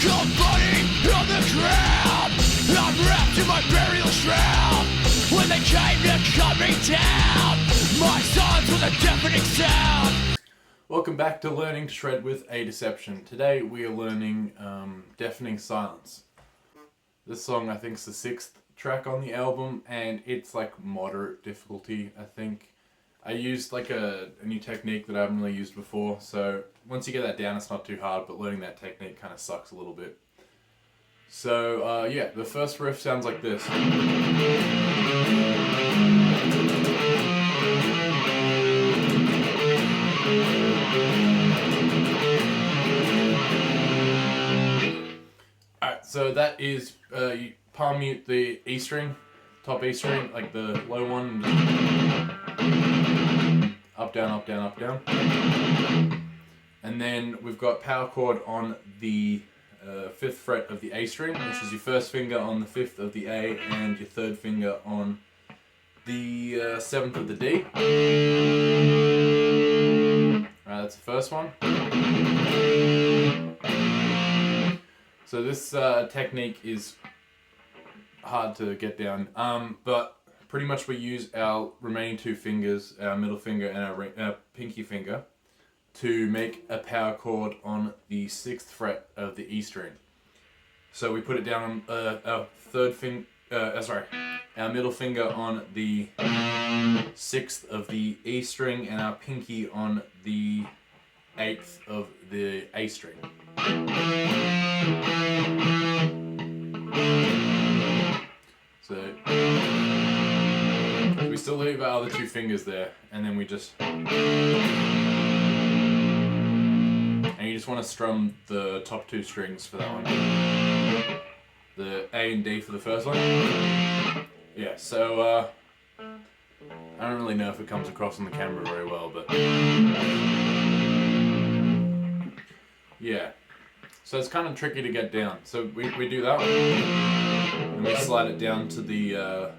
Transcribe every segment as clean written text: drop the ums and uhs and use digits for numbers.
cold body on the ground. I'm wrapped in my burial shroud. When they came to cut me down, my silence was a deafening sound. Welcome back to Learning to Shred with A Deception. Today we are learning Deafening Silence. This song I think is the 6th track on the album, and it's like moderate difficulty, I think. I used like a new technique that I haven't really used before, so once you get that down it's not too hard, but learning that technique kind of sucks a little bit. So yeah, the first riff sounds like this. Alright, so that is, you palm mute the E string, top E string, like the low one, up, down, up, down, up, down. And then we've got power chord on the 5th fret of the A string, which is your first finger on the 5th of the A and your 3rd finger on the 7th of the D. Alright, that's the first one. So this technique is hard to get down, but pretty much we use our remaining 2 fingers, our middle finger and our pinky finger, to make a power chord on the 6th fret of the E string. So we put it down on our middle finger on the 6th of the E string and our pinky on the 8th of the A string. So we still leave our other 2 fingers there, and then we just... And you just want to strum the top 2 strings for that one. The A and D for the first one. Yeah, so I don't really know if it comes across on the camera very well, but yeah. So it's kind of tricky to get down. So we do that one, and we slide it down to the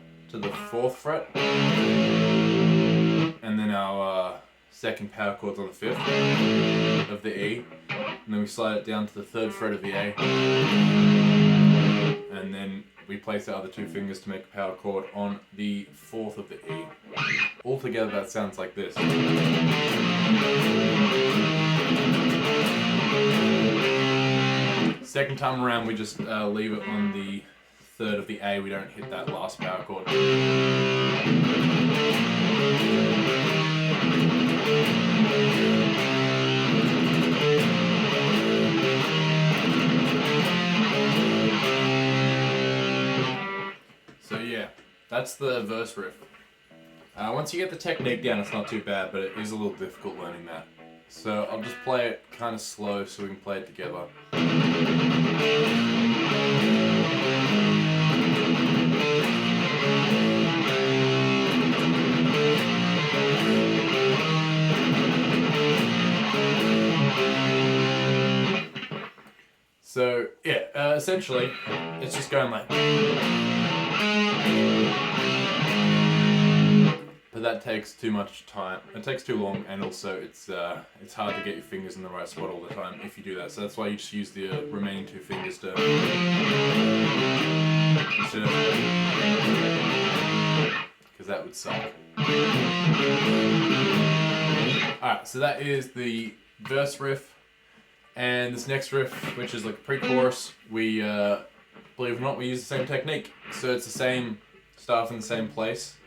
4th fret, and then our second power chord's on the 5th of the E, and then we slide it down to the 3rd fret of the A, and then we place our other 2 fingers to make a power chord on the 4th of the E. Altogether that sounds like this. Second time around we just leave it on the 3rd of the A, we don't hit that last power chord. So yeah, that's the verse riff. Once you get the technique down it's not too bad, but it is a little difficult learning that. So I'll just play it kind of slow so we can play it together. So yeah, essentially it's just going like... But that takes too much time. It takes too long, and also it's hard to get your fingers in the right spot all the time if you do that. So that's why you just use the remaining 2 fingers to instead of, because that would suck. Alright, so that is the verse riff, and this next riff, which is like a pre-chorus, we believe it or not, we use the same technique. So it's the same stuff in the same place.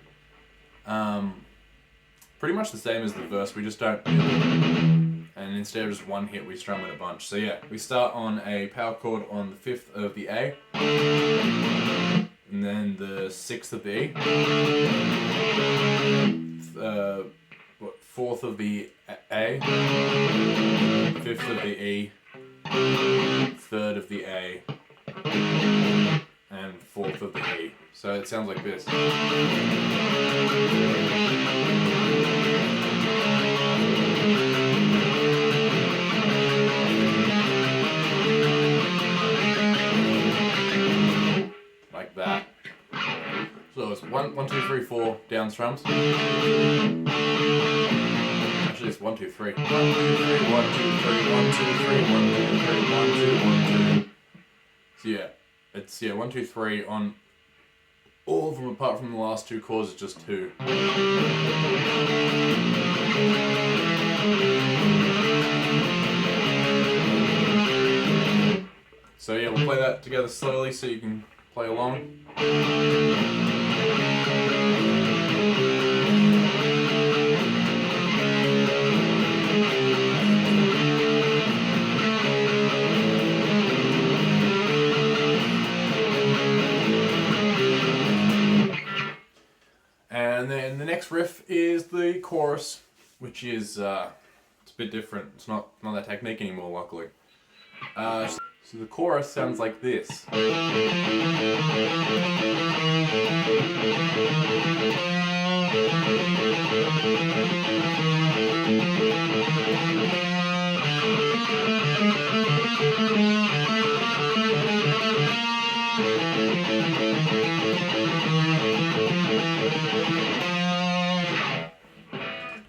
Pretty much the same as the verse, we just don't, and instead of just one hit we strum it a bunch. So yeah, we start on a power chord on the 5th of the A, and then the 6th of the E, 4th of the A, 5th of the E, 3rd of the A, and 4th of the E. So it sounds like this. Like that. So it's 1, 2, 3, 4 down strums. Actually it's 1, 2, 3. 1, 2, 3, 1, 2, 3, 1, 2, 3, 1, 2, 1, 2. yeah, it's 1, 2, 3 on all of them apart from the last two chords. It's just 2. So yeah, we'll play that together slowly so you can play along. And then the next riff is the chorus, which is it's a bit different. It's not that technique anymore, luckily. So the chorus sounds like this.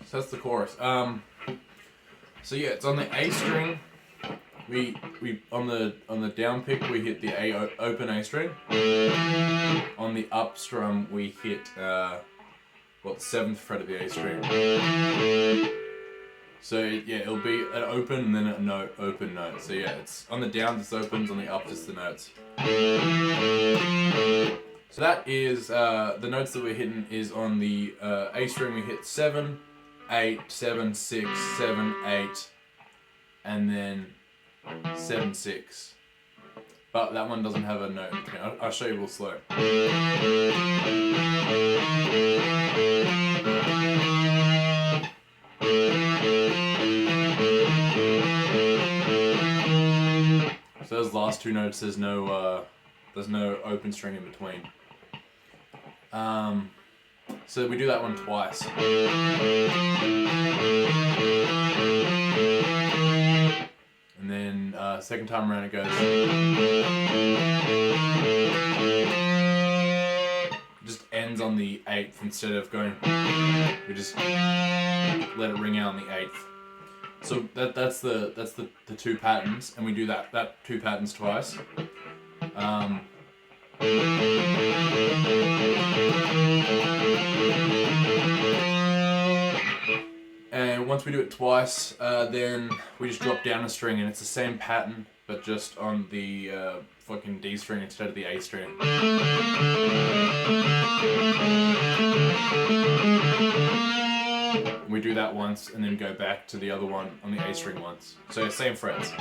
So that's the chorus. So yeah, it's on the A string. We on the down pick we hit the open A string. On the up strum we hit the 7th fret of the A string. So yeah, it'll be an open and then a note, open note. So yeah, it's on the down just opens, on the up just the notes. So that is the notes that we're hitting is on the A string we hit 7, 8, 7, 6, 7, 8, and then 7, 6. But that one doesn't have a note in between. I'll show you real slow. So those last two notes, there's no open string in between. So we do that one twice. And then second time around it goes. It just ends on the 8th instead of going. We just let it ring out on the 8th. So that's the 2 patterns, and we do that 2 patterns twice. And once we do it twice, then we just drop down a string, and it's the same pattern, but just on the fucking D string instead of the A string. We do that once, and then go back to the other one on the A string once. So same frets.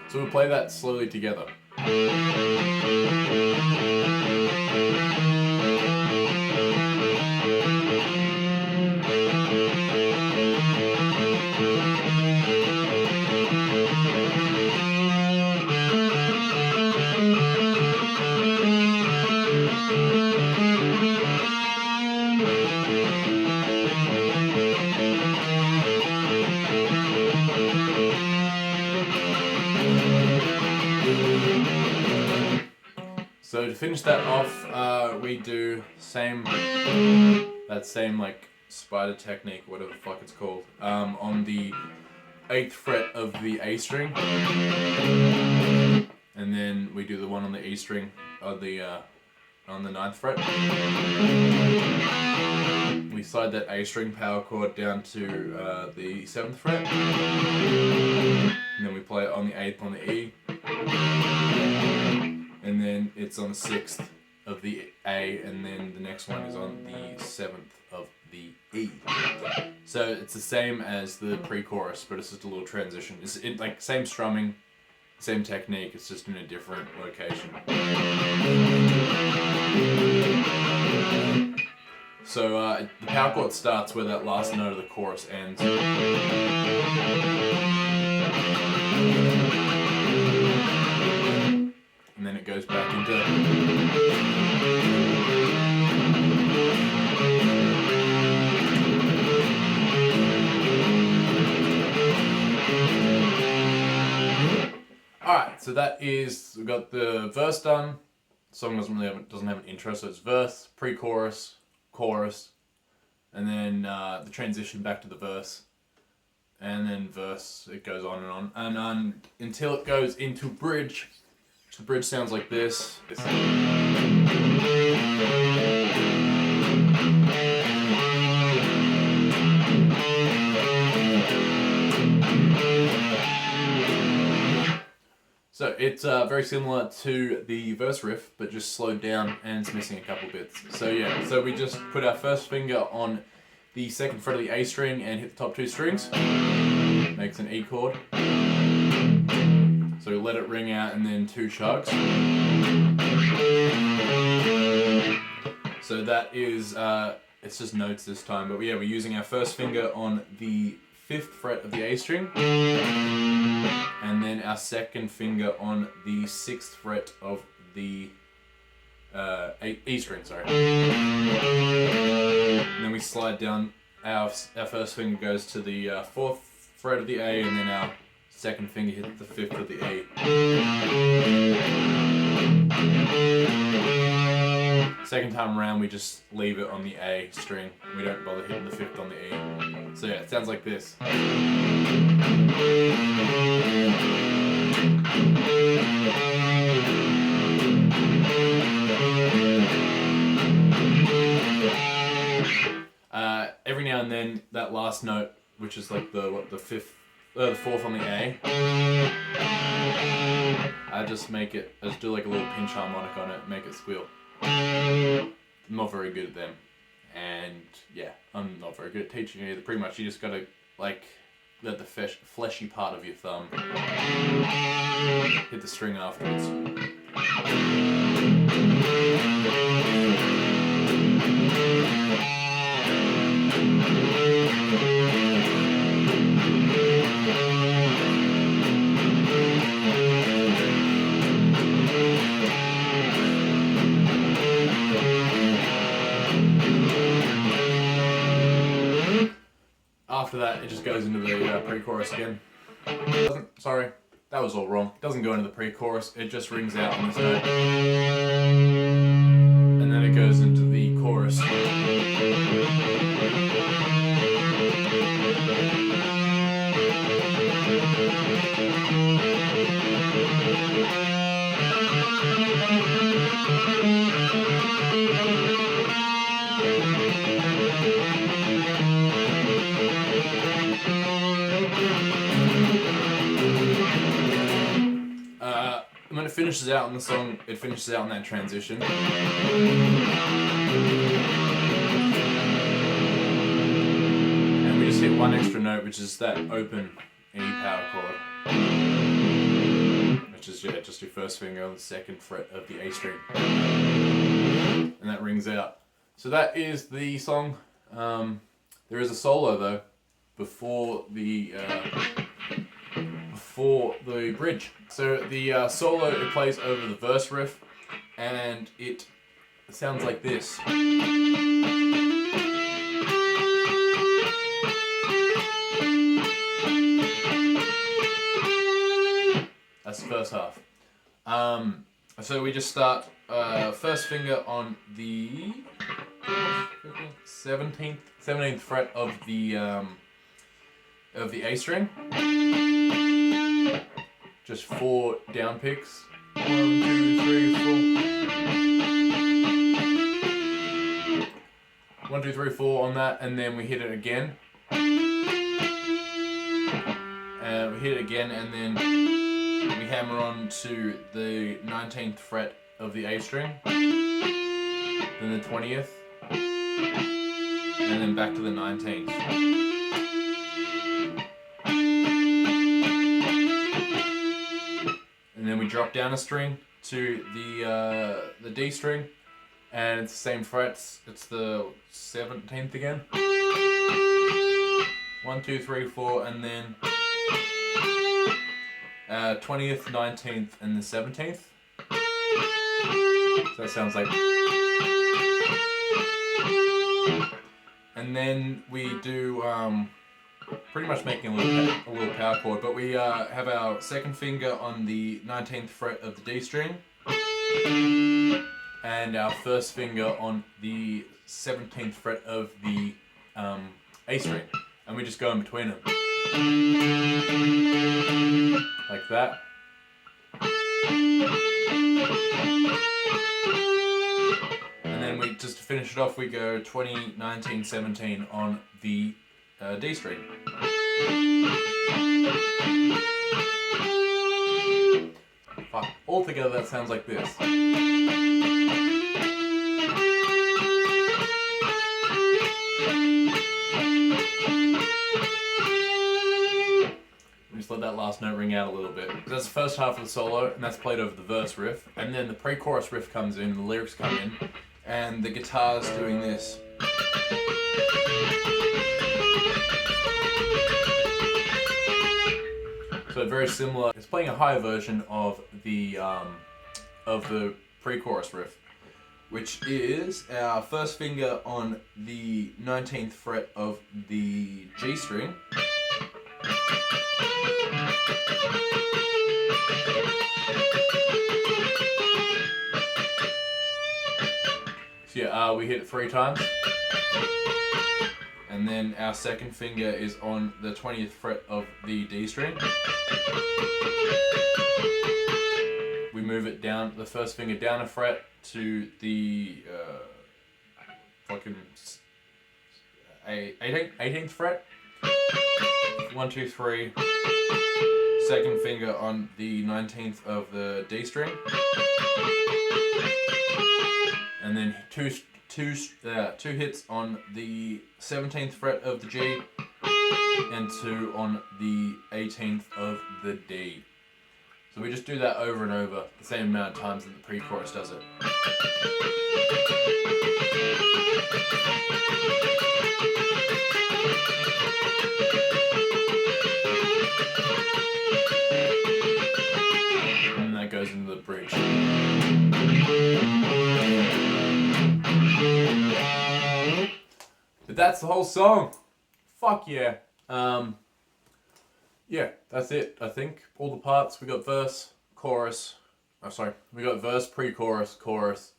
So we'll play that slowly together. So to finish that off, we do that same like spider technique, whatever the fuck it's called, on the 8th fret of the A string, and then we do the one on the E string on the 9th fret. We slide that A string power chord down to the 7th fret, and then we play it on the 8th on the E. And then it's on the 6th of the A, and then the next one is on the 7th of the E. So it's the same as the pre-chorus, but it's just a little transition. It's like same strumming, same technique, it's just in a different location. So the power chord starts where that last note of the chorus ends. And then it goes back into. Alright, so that is, we've got the verse done. The song doesn't have an intro, so it's verse, pre-chorus, chorus, and then the transition back to the verse. and then verse. It goes on, and until it goes into bridge. The bridge sounds like this. So it's very similar to the verse riff, but just slowed down and it's missing a couple bits. So yeah, so we just put our first finger on the second fret of the A string and hit the top two strings. Makes an E chord. So let it ring out and then two chugs. So that is, it's just notes this time, but yeah, we're using our first finger on the 5th fret of the A string, and then our second finger on the 6th fret of the E string, sorry. And then we slide down, our first finger goes to the 4th fret of the A, and then our second finger hits the 5th of the E. Second time around, we just leave it on the A string. We don't bother hitting the 5th on the E. So yeah, it sounds like this. Every now and then, that last note, which is like the 4th on the A, I just do like a little pinch harmonic on it, make it squeal. I'm not very good at them, and yeah, I'm not very good at teaching either. Pretty much, you just gotta like let the fleshy part of your thumb hit the string afterwards. After that, it just goes into the pre-chorus again. Sorry, that was all wrong. It doesn't go into the pre-chorus, it just rings out on this note. And then it goes into the chorus. When it finishes out in the song, it finishes out in that transition. And we just hit one extra note, which is that open E power chord. Which is, yeah, just your first finger on the 2nd fret of the A string. And that rings out. So that is the song. There is a solo though, before the bridge. So the solo, it plays over the verse riff, and it sounds like this. That's the first half. So we just start first finger on the 17th fret of the A string. Just 4 down picks. 1, 2, 3, 4. 1, 2, 3, 4 on that, and then we hit it again. And we hit it again, and then we hammer on to the 19th fret of the A string, then the 20th, and then back to the 19th. And then we drop down a string to the D string, and it's the same frets. It's the 17th again. 1, 2, 3, 4, and then 20th, 19th, and the 17th. So that sounds like. And then we do pretty much making a little power chord, but we have our second finger on the 19th fret of the D string, and our first finger on the 17th fret of the A string, and we just go in between them. Like that. And then we just to finish it off, we go 20, 19, 17 on the D string. Fuck. Altogether, that sounds like this. Just let that last note ring out a little bit. That's the first half of the solo, and that's played over the verse riff. And then the pre-chorus riff comes in, and the lyrics come in, and the guitar's doing this. So very similar. It's playing a higher version of the pre-chorus riff, which is our first finger on the 19th fret of the G string. So yeah, we hit it 3 times. And then our second finger is on the 20th fret of the D string. We move it down, the first finger down a fret to the 18th fret. 1, 2, 3. Second finger on the 19th of the D string. And then two hits on the 17th fret of the G and 2 on the 18th of the D. So we just do that over and over the same amount of times that the pre-chorus does it. And that goes into the bridge. But that's the whole song. Fuck yeah. Yeah, that's it, I think. All the parts. We got verse, chorus. We got verse, pre-chorus, chorus,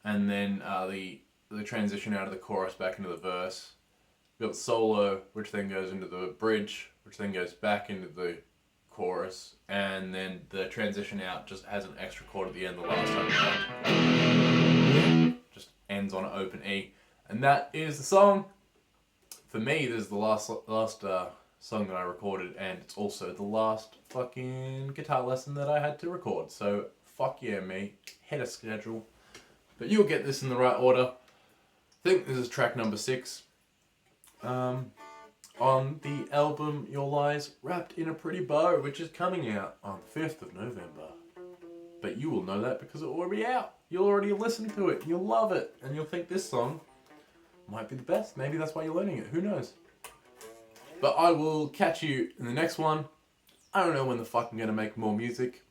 and then the transition out of the chorus back into the verse. We got solo, which then goes into the bridge, which then goes back into the chorus, and then the transition out just has an extra chord at the end the last time. Just ends on an open E. And that is the song. For me, this is the last song that I recorded, and it's also the last fucking guitar lesson that I had to record. So, fuck yeah, me. Head of schedule. But you'll get this in the right order. I think this is track number 6. On the album Your Lies Wrapped in a Pretty Bow, which is coming out on the 5th of November. But you will know that because it will already out. You'll already listen to it, you'll love it, and you'll think this song might be the best. Maybe that's why you're learning it, who knows. But I will catch you in the next one. I don't know when the fuck I'm gonna make more music,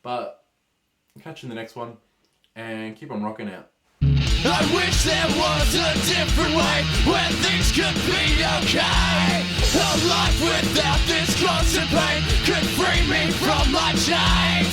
but I'll catch you in the next one, and keep on rocking out. I wish there was a different way where things could be okay. A life without this constant pain could free me from my chains.